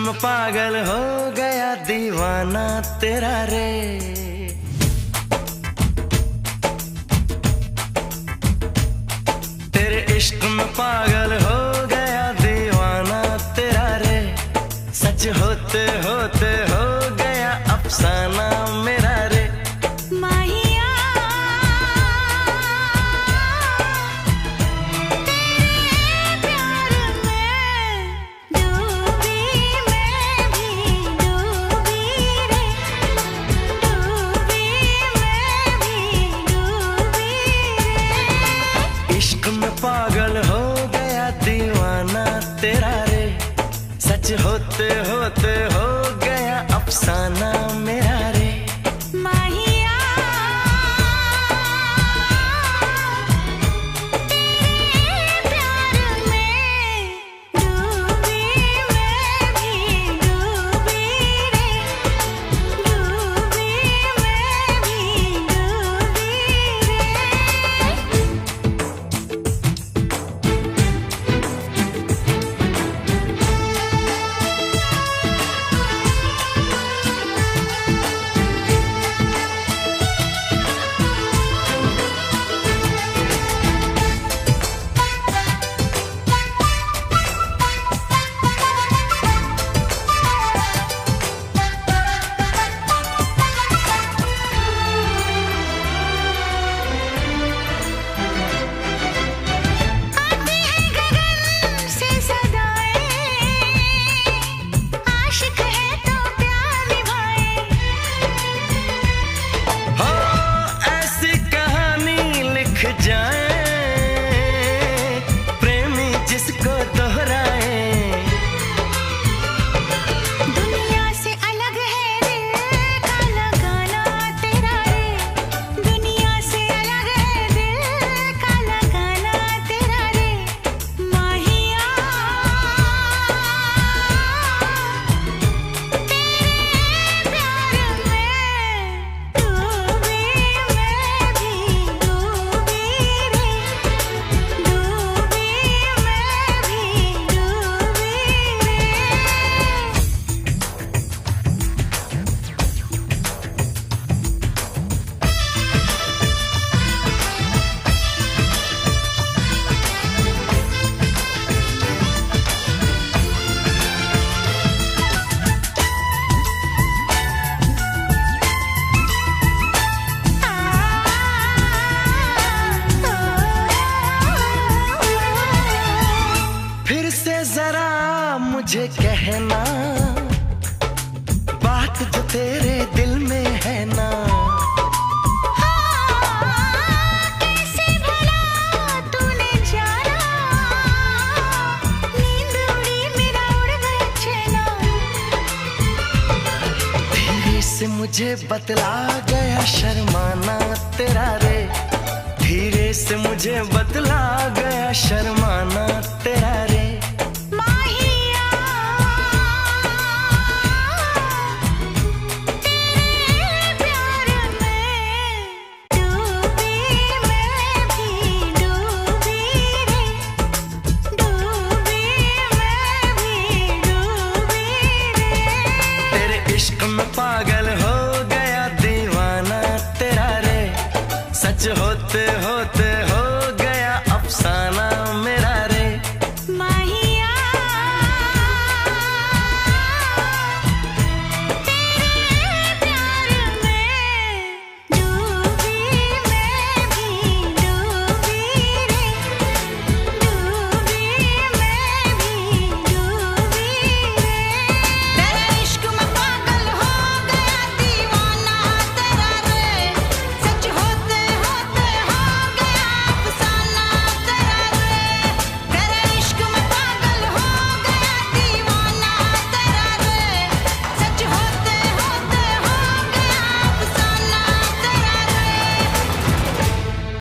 में पागल हो गया दीवाना तेरा रे। तेरे इश्क में पागल हो गया दीवाना तेरा रे। सच होते होते हो गया अफसाना मेरा रे। इश्क में पागल हो गया दीवाना तेरा रे। सच होते होते हो गया अफसाना मेरा रे। प्रेमी जिसको दोहराए। दुनिया से अलग है दिल का लगाना तेरा रे। दुनिया से अलग है दिल का लगाना तेरा रे। माहिया तेरे प्यार में डूबी मैं भी डूबी रे। फिर से जरा मुझे कहना बात जो तेरे दिल में है ना। कैसे भला तूने जाना। नींद उड़ी मेरा उड़ गया चैना। धीरे से मुझे बतला गया शर्माना तेरा रे। धीरे से मुझे बतला गया शर्माना